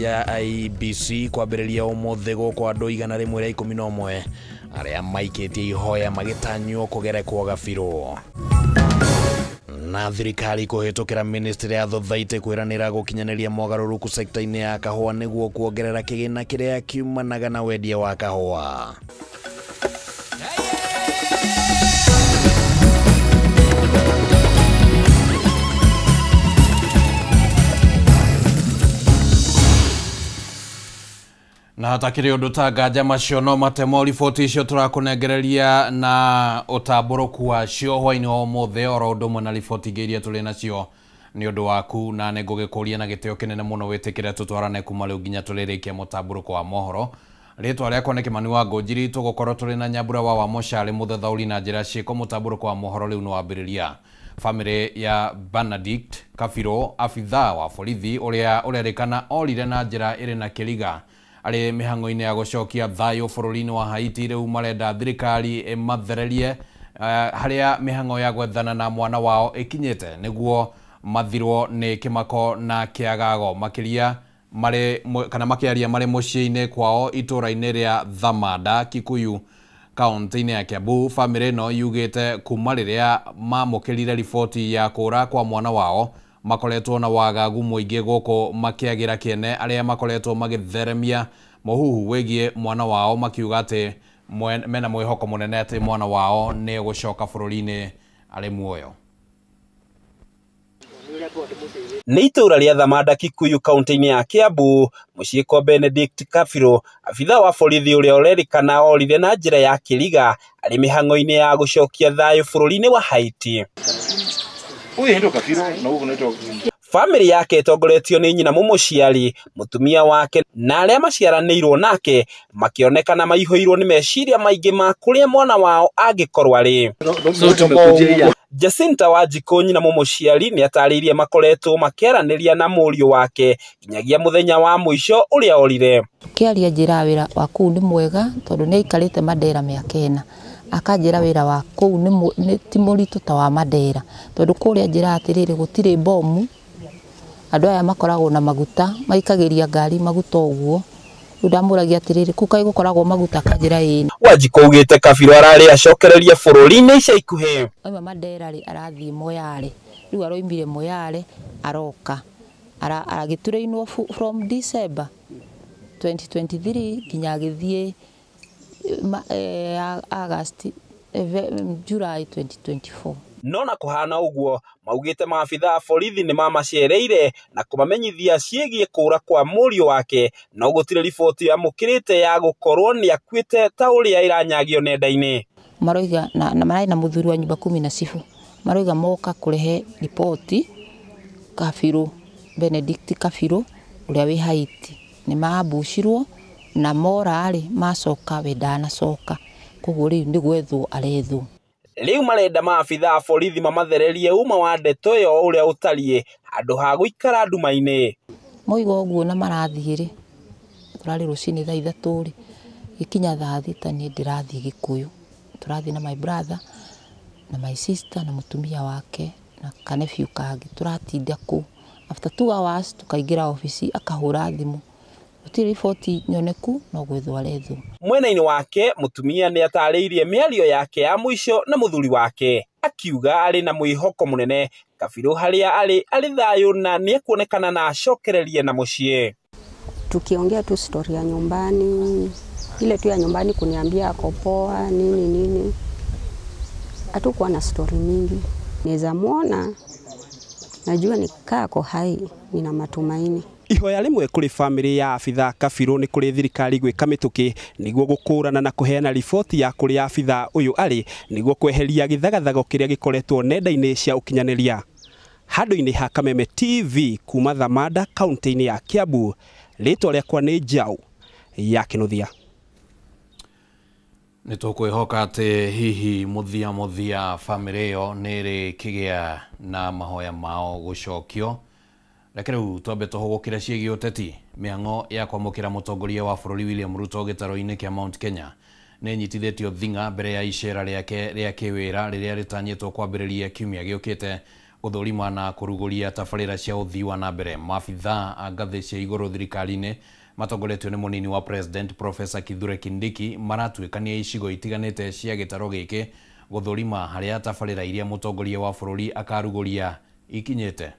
ya IEBC kwambĩrĩria ũmũthĩ gũkũ andũ 111 arĩa maikĩtie ihoya magĩtanywo kũgerekwo gabiro. Na thirikari kũhĩtũkĩra ministry ya Thothaitĩ kwĩranĩra gũkinyanĩria mogarũrũku sekta-inĩ ya kahũa nĩguo kuongerera kĩgĩna kĩrĩa kiumanaga na wendia wa kahũa. Na hatakĩrĩ ũndũ ta nganja macio no matemo riboti icio tũrakũnengereria na ũtambũrũku wacio hwainĩ wa ũmũthĩ oro ũndũ ũmwe na riboti ingĩ iria tũrĩ nacio nĩ ũndũ waku na nĩngũgĩkũria na gĩtĩo kĩnene mũno wĩtĩkĩre tũtwarane kuma rĩu nginya tũrĩrĩkia mũtambũrũko wa mohoro. Rĩtwa rĩakwa nĩ Kĩmani wa Ngũnjiri, tũgũkorwo tũrĩ na Nyambura wa Moshari mũthathaũri na njĩra ciĩko mũtambũrũko wa mohoro rĩu nĩ wambĩrĩria. Famĩlĩ ya Benedict Kabiro, abithaa wa borithi ũrĩa ũrerĩkana orire na njĩra ĩrĩ na kĩriga arĩ mĩhang'o-inĩ ya gũcokia thayũ bũrũri-inĩ wa Haiti, rĩu marenda thirikari mathererie harĩa mĩhang'o ya gwethana na mwana wao ĩkinyĩte nĩguo mathirwo nĩ kĩmako na kĩagago makĩria makĩaria marĩ mũciĩ-inĩ kwao itũra-inĩ rĩa Thamanda, Kikuyu, kaunti-inĩ ya Kiambu. Famĩlĩ ĩno yugĩte kuma rĩrĩa mamũkĩrire riboti ya kũra kwa mwana wao makoretwo na wagagu mũingĩ gũkũ makĩagĩra kĩene arĩa makoretwo magĩtheremia mũhuhu wĩgiĩ mwana wao makiuga atĩ mena mwĩhoko mũnene atĩ mwana wao nĩ gũcoka bũrũri-inĩ arĩ muoyo. Nĩ itũra rĩa Thamanda, Kikuyu, kaunti-inĩ ya Kiambu, mũciĩ kwa Benedict Kabiro, abithaa wa borithi ũrĩa ũrerĩkana orire na njĩra ya kĩriga arĩ mĩhang'o-inĩ ya gũcokia thayũ bũrũri-inĩ wa Haiti. Famĩlĩ yake ĩtongoretio nĩ nyina mũmũciari, mũtumia wake na arĩa maciaranĩirwo nake makĩonekana maihũirwo nĩ meciria maingĩ ma kũrĩa mwana wao angĩkorwo arĩ. Jacinta Wanjikũ, nyina mũmũciari, nĩ atarĩirie makoretwo makĩaranĩria na mũriũ wake nginyagia mũthenya wa mũico ũrĩa orire. Kĩaria njĩra wĩra wa kũu nĩ mwega tondũ nĩ aikarĩte Mandera mĩaka ĩna. Akanjĩra wĩra wa kũu nĩ ti mũritũ ta wa Mandera tondũ kũrĩa njĩra atĩrĩrĩ gũtirĩ bomu, andũ aya makoragwo na maguta maikagĩria ngari maguta ũguo. Rĩu ndamũragia atĩrĩrĩ kũu kaĩ gũkoragwo maguta, kanjĩra ĩĩ. Wanjikũ augĩte Kabiro ararĩ acokereria bũrũri-inĩ ica ikuhĩ. Oima Mandera rĩ arathiĩ Moyale, rĩu aroimire Moyale aroka aragĩtũrĩinwo from December 2023 nginya agĩthiĩ August July 2024. No na kũhana ũguo maugĩte maabithaa borithi nĩ mamacereire na kũmamenyithia ciĩgiĩ kũra kwa mũriũ wake, no gũtirĩ riboti yamũkĩrĩte ya gũkorwo nĩ akuĩte ta ũrĩa ĩranyagio nenda-inĩ. Maroiga na marĩ na mũthuri wa nyumba 10 na cibũ, maroiga moka kũrehe riboti Kabiro, Benedict Kabiro ũrĩa wĩ Haiti nĩ maambucirwo na morarĩ macoka we ndanacoka, koguo rĩu nĩ gwethwo arethwo. Rĩu marenda maabithaa borithi mamathererie uma wa ndeto ĩyo ũrĩa ũtariĩ handũ ha gũikara nduma-inĩ. Moiga ũguo na marathiĩ rĩ, tũrarĩ rũcinĩ thaa 3 rĩ, gĩkinya thaa 6 niĩ ndĩrathiĩ Gĩkũyũ, tũrathiĩ na my brother na my sister na mũtumia wake na kanebyu kangĩ, tũratinda kũu. After 2 hours tukaingĩra ofici, akahũra thimũ, gũtirĩ riboti nyoneku, no gwethwo arethwo. Mwena-inĩ wake mũtumia nĩ atarĩirie mĩario yake ya mũico na mũthuri wake, akiuga arĩ na mwĩhoko mũnene Kabiro harĩa arĩ thayũ na nĩ ekuonekana na acokererie na mũciĩ. Tukiongea tu story ya nyumbani, ile tu ya nyumbani kuniambia ako poa nini, hatukuwa na story mingi. Naweza muona, najua nikaa ako hai, nina matumaini. Ihoya rĩmwe kũrĩ famĩlĩ ya abithaa Kabiro nĩ kũrĩ thirikari gwĩka mĩtũkĩ nĩguo gũkũrana na kũheana riboti ya kũrĩa abithaa ũyũ arĩ nĩguo kweheria gĩthagathago kĩrĩa gĩkoretwo nenda-inĩ cia ũkinyanĩria. Handũ-inĩ ha Kameme TV kuma Thamanda, kaunti-inĩ ya Kiambu, rĩtwa rĩakwa nĩ Njaũ ya Kĩnuthia. Nĩ tũkwĩhoka atĩ hihi mũthia famĩlĩ ĩyo nĩ ĩrĩkĩgĩa na mahoya mao gũcokio. Reke rĩu twambe tũhũgũkĩre ciĩgiĩ ũteti. Mĩhang'o ya kwamũkĩra mũtongoria wa bũrũri William Ruto gĩtaro-inĩ kĩa Mount Kenya nĩ nyitithĩtio thing'a mbere ya icera rĩake rĩa kĩwĩra rĩrĩa rĩtanyĩtwo kwambĩrĩria kiumia gĩũkĩte guthurima na kuruguria tabarĩra cia ũthii wa na mbere. Maabitha a ngathĩ cia igũrũ thirikari-inĩ matongoretio nĩ mũnini wa President Professor Kithure Kindiki maratuĩkania icigo itiganĩte cia gĩtaro gĩkĩ guthurima harĩa tabarĩra iria mũtongoria wa bũrũri akaruguria ikinyĩte.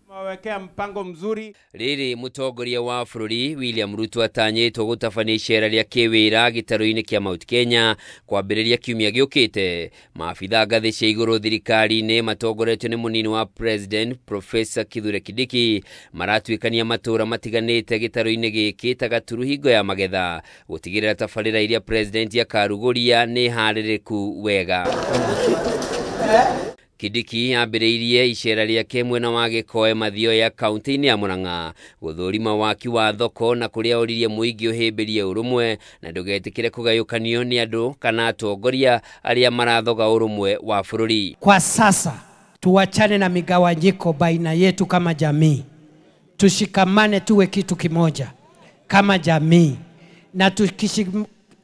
Mawekea mpango mzuri. Riri mũtongoria wa bũrũri William Ruto atanyĩtwo gũtabania icera rĩa kĩwĩra gĩtaro-inĩ kĩa Mount Kenya kwambĩrĩria kiumia gĩũkĩte. Maabitha ngathĩ cia igũrũ thirikari-inĩ matongoretio nĩ mũnini wa President Professor Kithure Kindiki maratuĩkania matũra matiganĩte gĩtaro-inĩ gĩkĩ ta Gaturu hingo ya magetha gũtigĩrĩra tabarĩra iria President akaruguria nĩ harĩrĩku wega. Kindiki ambĩrĩirie icera rĩake mwena wa Gĩkoe Mathioya kaunti-inĩ ya Murang'a gũthũrima waki wa thoko na kũrĩa oririe mũingĩ ũhĩmbĩrie ũrũmwe na ndũgetĩkĩre kũgayũkanio nĩ andũ kana atongoria arĩa marathoga ũrũmwe wa bũrũri. Kwa sasa tuachane na migawanyiko baina yetu kama jamii, tushikamane tuwe kitu kimoja kama jamii, na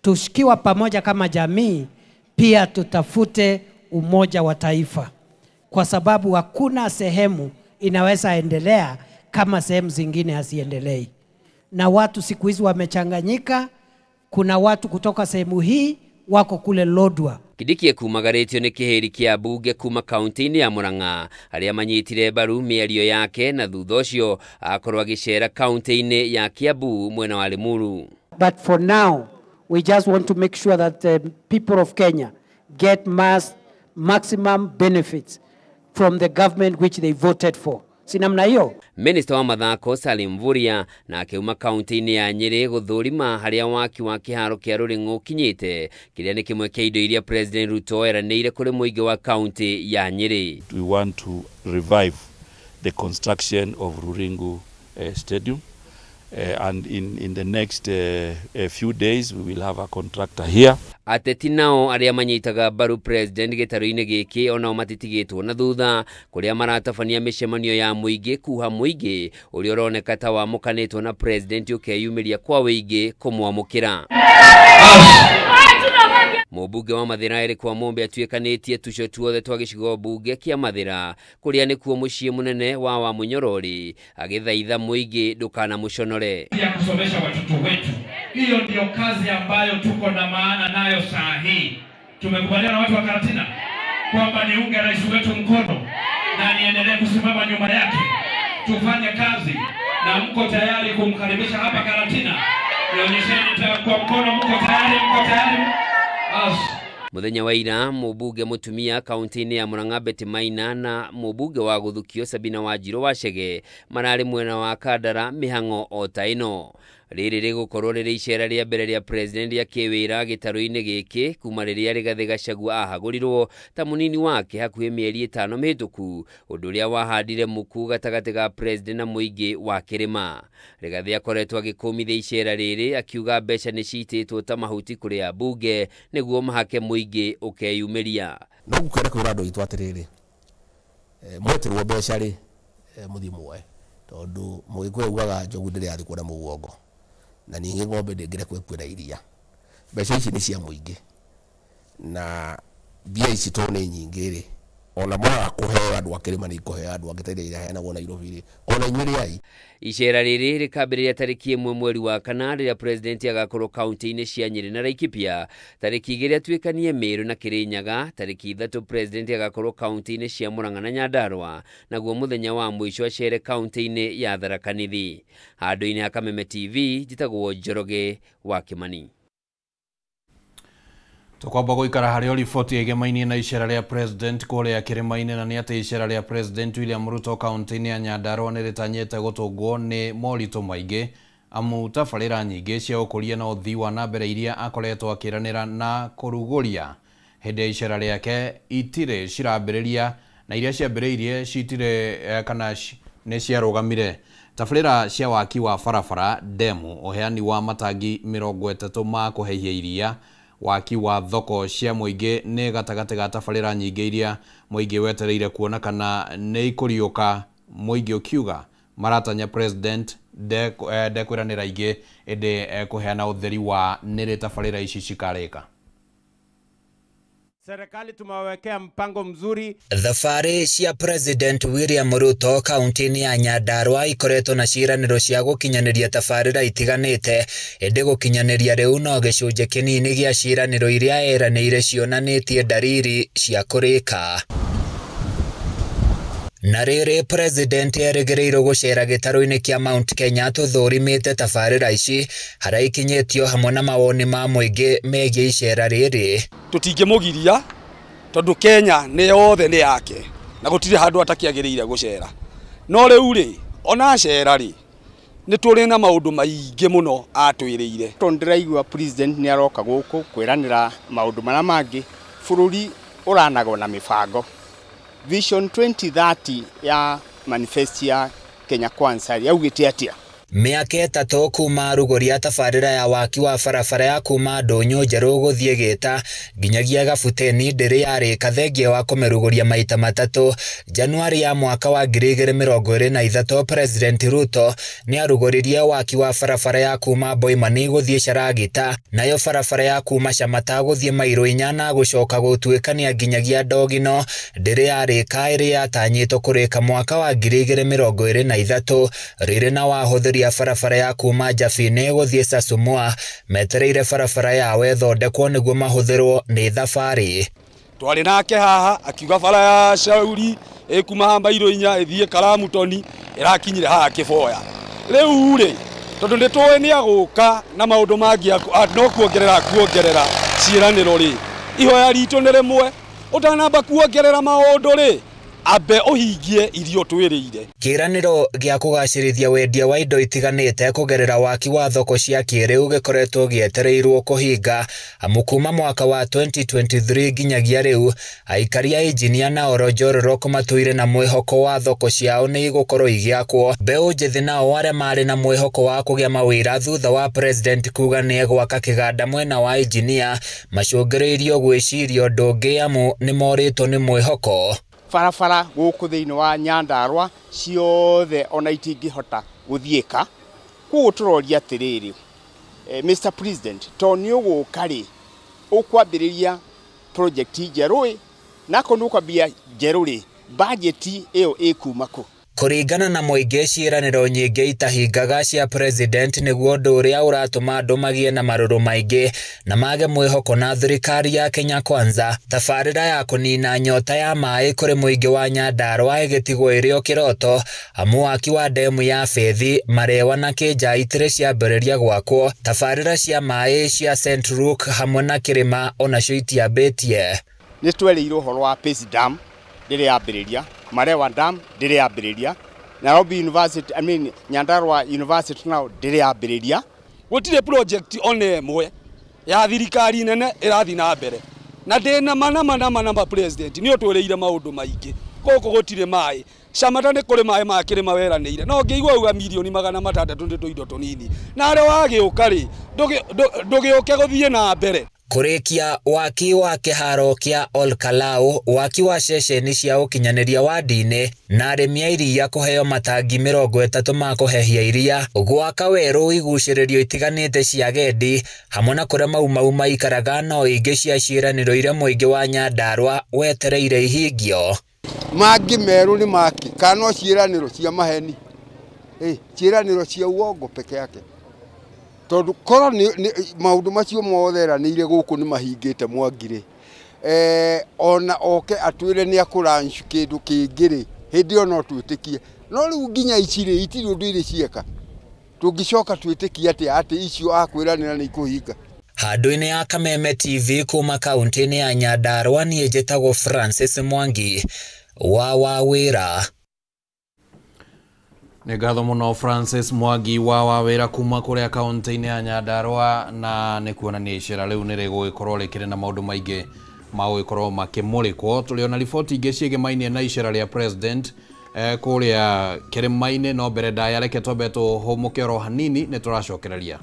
tushikiwa pamoja kama jamii pia tutafute umoja wa taifa, kwa sababu hakuna sehemu inaweza endelea kama sehemu zingine haziendelei. Na watu siku hizi wamechanganyika, kuna watu kutoka sehemu hii wako kule Lodwar. Kindiki ekumagarĩtio nĩ kĩhĩri kĩa mbunge kuma kaunti-inĩ ya Murang'a arĩa manyitire mbaru mĩario yake na thutha ũcio akorwo agĩcera kaunti-inĩ ya Kiambu mwena wa Limuru. But for now we just want to make sure that the people of Kenya get maximum benefits from the government which they voted for. Sinamna hiyo. Minister wa mathako Salim Mvurya na akiuma kaunti-inĩ ya Nyeri gũthũrima harĩa waki wa kĩharo kĩa Rũrĩng'ũ ũkinyĩte kĩrĩa nĩ kĩmwe kĩa indo iria President Ruto eranĩire kũrĩ mũingĩ wa kaunti ya Nyeri. We want to revive the construction of Ruringu Stadium. And in the next few days we will have a contractor here. Ateti nao arĩa manyitaga mbaru President gĩtaro-inĩ gĩkĩ onao matitigĩtwo na thutha kũrĩa maratabania mĩcemanio ya mũingĩ kuha mũingĩ ũrĩa ũroneka ta wamũkanĩtwo na President ũkeyumĩria kwa wĩingĩ kũmwamũkĩra. Mũmbunge wa Mathira Eric Wamombe atuĩkanĩtie tuco tuothe twa gĩcigo mbunge kĩa Mathira kũrĩa nĩkuo mũciĩ mũnene wa Wamunyorori agĩthaitha mũingĩ ndũkanamũconore. Ya kusomesha watoto wetu, hiyo ndio kazi ambayo tuko na maana nayo saa hii. Tumekubaliana na watu wa Karatina kwamba niunge rais wetu mkono na niendelee kusimama nyuma yake, tufanye kazi, na mko tayari kumkaribisha hapa Karatina. Nionyesheni kwa mkono, mko tayari. Muthenya wa ira mũmbunge mũtumia kaunti-inĩ ya Murang'a Betty Maina na mũmbunge wa Gũthukio Sabina Wanjiru Wachege mararĩ mwena wa Kandara mĩhang'o o ta ĩno. Rĩrĩ rĩgũkorwo rĩrĩ icera rĩa mbere rĩa President rĩa kĩwĩra gĩtaro-inĩ gĩkĩ kuma rĩrĩa Rigathĩ Gachagua ahagũrirwo ta mũnini wake hakuhĩ mĩeri 5 mĩhĩtũku, ũndũ ũrĩa wahandire mũku gatagatĩ ga President na mũingĩ wa kĩrĩma. Rigathĩ akoretwo agĩkũmithia icera rĩrĩ akiuga mbeca nĩ citĩtwo ta mahuti kũrĩ ambunge nĩguo mahake mũingĩ ũkeyumĩria. No gũkwenda kwĩra andũ aitũ atĩrĩrĩ, mweterwo mbeca rĩ mũthiĩ muoe, tondũ mũgĩkũyũ augaga njogu ndĩrĩ yathĩ kuona mũguongo na ningĩ ng'ombe ndĩngĩre kwĩna iria. Mbeca ici nĩ cia mũingĩ na mbia ici to nĩ nyingĩ rĩ, ona mwaga kũheo andũ a kĩrĩma nĩ ikũheo andũ angĩ ta iria iraheanagwo Nairobi rĩ, ona inyuĩ ai. Icera rĩrĩ rĩkambĩrĩria tarĩki 1 mweri wa kana rĩrĩa President agakorwo kaunti-inĩ cia Nyeri na Laikipia, tarĩki 2 atuĩkanie Meru na Kirinyaga, tarĩki 3 President agakorwo kaunti-inĩ cia Murang'a na Nyandarua, naguo mũthenya wa mũico acere kaunti-inĩ ya Tharaka Nithi. Handũ-inĩ ha Kameme TV njĩtagwo Njoroge wa Kimani. Tukwamba gũikara harĩ riboti ĩgemainie na icera rĩa President kũrĩa kĩrĩma-inĩ, na nĩ atĩ icera rĩa President William Ruto kaunti-inĩ ya Nyandarua nĩ rĩtanyĩte gũtũngwo nĩ moritũ maingĩ amu tabarĩra nyingĩ cia ũkũria na ũthii wa na mbere iria akoretwo akĩranĩra na kũrugũria hĩndĩ ya icera rĩake itirĩ cirambĩrĩria, na iria ciambĩrĩirie citirĩ kana nĩ ciarũgamire. Tabarĩra cia waki wa barabara, demu, ũheani wa matangi 30 ma kũhehia iria, waki wa thoko cia mũingĩ nĩ gatagatĩ ga tabarĩra nyingĩ iria mũingĩ wetereire kuona kana nĩ ikũriũka, mũingĩ ũkiuga maratanya President ndekwiranĩra ingĩ ĩndĩ kũheana ũtheri wa nĩrĩ tabarĩra ici cikarĩka. Serikali tumewekea mpango mzuri. Thabarĩ cia President William Ruto kaunti-inĩ ya Nyandarua ikoretwo na ciĩranĩro cia gũkinyanĩria tabarĩra itiganĩte, ĩndĩ gũkinyanĩria rĩu no gĩcunjĩ kĩnini gĩa ciĩranĩro iria eranĩire cionanĩtie ndariri cia kũrĩka. Na rĩrĩ President erĩgĩrĩirwo gũcera gĩtarũ-inĩ kĩa Mount Kenya tũthũrimĩte tabarĩra ici harĩa ikinyĩtio hamwe na mawoni ma mũingĩ megiĩ icera rĩrĩ. Tũtingĩmũgiria tondũ Kenya nĩ yothe nĩ yake na gũtirĩ handũ atakĩagĩrĩire gũcera. No rĩu rĩ, ona acera rĩ, nĩ tũrĩ na maũndũ maingĩ mũno atwĩrĩire. Ndĩraigua President nĩ aroka gũkũ kwĩranĩra maũndũ marĩa mangĩ. Bũrũri ũranagwo na mĩbango. Vision 2030 ya manifesto ya Kenya Kwanza yaugĩte atĩa? Mĩaka ĩtatũ kuma rũgũria tabarĩra ya waki wa barabara ya kuma Ndũnyũ Njerũ gũthiĩ Gĩta nginyagia Gabuteni ndĩrĩ yarĩka thengia wa kũmĩrugũria maita matatũ. Januari ya mwaka wa 2023 President Ruto nĩ arugũririe waki wa barabara ya kuma Boimani gũthiĩ Charagita, nayo barabara ya kuma Chamata gũthiĩ Mairũ Inya na gũcoka gũtuĩkania nginyagia Ndogino ndĩrĩ yarĩka ĩrĩ yatanyĩtwo kũrĩka mwaka wa 2023 rĩrĩ na wahũthĩri ya barabara ya kuma Jabine gũthiĩ Sasumwa metereire barabara yawe thondekwo nĩguo mahũthĩrwo nĩ thabarĩ. Twarĩ nake haha akiuga bara ya Shauri ĩkuma Mairũ Inya ĩthiĩ Karamutoni ĩrakinyire haha Kĩboya. Rĩu rĩ, tondũ nĩ tũĩ nĩ agũka na maũndũ mangĩ no kuongerera ciĩranĩro rĩ, ihoya ritũ nĩ rĩmwe, ũtanamba kuongerera maũndũ rĩ, abe ũhingie irio twĩrĩire. Kĩĩranĩro gĩa kũgacĩrithia wendia wa indo itiganĩte kũgerera waki wa thoko cia kĩrĩu gĩkoretwo gĩetereirwo kũhinga amu kuma mwaka wa 2023 nginyagia rĩu aikari a Engineer na Oronjororo matũire na mwĩhoko wa thoko ciao nĩ igũkorwo igĩakwo. Mbeũ njĩthĩ nao arĩa marĩ na mwĩhoko wa kũgĩa mawĩra thutha wa President kuga nĩ egwaka kĩganda mwena wa Engineer macũngĩrĩirio gwĩciria ũndũ ũngĩ amu nĩ morĩtwo nĩ mwĩhoko. Barabara gũkũ thĩinĩ wa Nyandarua ciothe ona itingĩhota gũthiĩka. Koguo tũroria atĩrĩrĩ, Mr President, to nĩ ũgũka rĩ, ũkwambĩrĩria project njerũ na ko nũkwambia njerũ rĩ, budget ĩyo ĩkuma kũ? Kũringana na mũingĩ ciĩranĩro nyingĩ itahingaga cia President nĩguo ũndũ ũrĩa ũratũma andũ magĩe na marũrũ maingĩ na mage mwĩhoko na thirikari ya Kenya Kwanza. Tabarĩra ya kũnina nyota ya maĩ kũrĩ mũingĩ wa Nyandarua ĩgĩtigwo ĩrĩ o kĩroto amu waki wa ndemu ya Bethi, Marewa na Kĩnja itirĩ ciambĩrĩria gwakwo. Tabarĩra cia maĩ cia St Luke hamwe na Kĩrĩma onacio itiambĩtie. Nĩ twereirwo ũhoro wa Peace Dam ndĩrĩ yambĩrĩria, Marewa Dam ndĩrĩ yambĩrĩria, Nairobi University, Nyandarua University now ndĩrĩ yambĩrĩria. Gũtirĩ project ona ĩmwe ya thirikari nene ĩrathiĩ na mbere. Na ndĩna mana President nĩ ũtwĩrĩire maũndũ maingĩ. Gũkũ gũtirĩ maĩ. Chamata nĩ kũrĩ maĩ ma Kĩrĩma weranĩire. No ngĩigua uga milioni 600 nĩ tũindo tũnini. Na arĩa wagĩũka rĩ, ndũgĩũke gũthiĩ na mbere. Kũrĩkia waki wa kĩharo kĩa Olkalau, waki wa ceceni cia ũkinyanĩria wa ndini na arĩmi a iria kũheo matangi 30 ma kũhehia iria, gwaka werũ igucĩrĩrio itiganĩte cia gendi hamwe na kũrĩa mau maikaraga no ingĩ cia ciĩranĩro iria mũingĩ wa Nyandarua wetereire ihingio. Mangĩ merũ nĩ maki kana ciĩranĩro cia maheni, ciĩranĩro cia uongo peke yake. Tondũ korwo maũndũ macio mothe eranĩire gũkũ nĩ mahingĩte Mwangirĩ, ona oke atwĩre nĩ akũranchu kĩndũ kĩngĩ rĩ, hĩndĩ ĩyo no twĩtĩkie. No rĩu nginya ici rĩ, itirĩ ũndũ irĩ cieka, tũngĩcoka twĩtĩkie atĩ icio akwĩranĩra nĩ ikũhinga. Handũ-inĩ ya Kameme TV kuma kaunti-inĩ ya Nyandarua, niĩ njĩtagwo Francis Mwangi wa Wawĩra. Nĩ ngatho mũno Francis Mwangi wa Wawĩra kuma kũrĩa kaunti-inĩ ya Nyandarua, na nĩ kuonania icera rĩu nĩ rĩgũgĩkorwo rĩkĩrĩ na maũndũ maingĩ magũgĩkorwo makĩmũrĩkwo. Tũrĩ ona riboti ingĩ ciĩgĩmainie na icera rĩa President kũrĩa Kĩrĩma-inĩ, no mbere ndayareke twambe tũhũmũke oro hanini nĩ tũracokereria.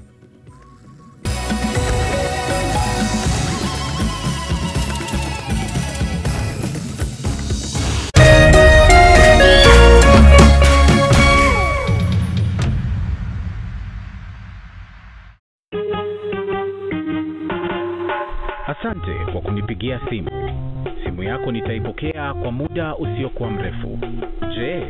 Asante kwa kunipigia nitakupigia simu. Simu yako nitaipokea kwa muda usiokuwa mrefu. Je,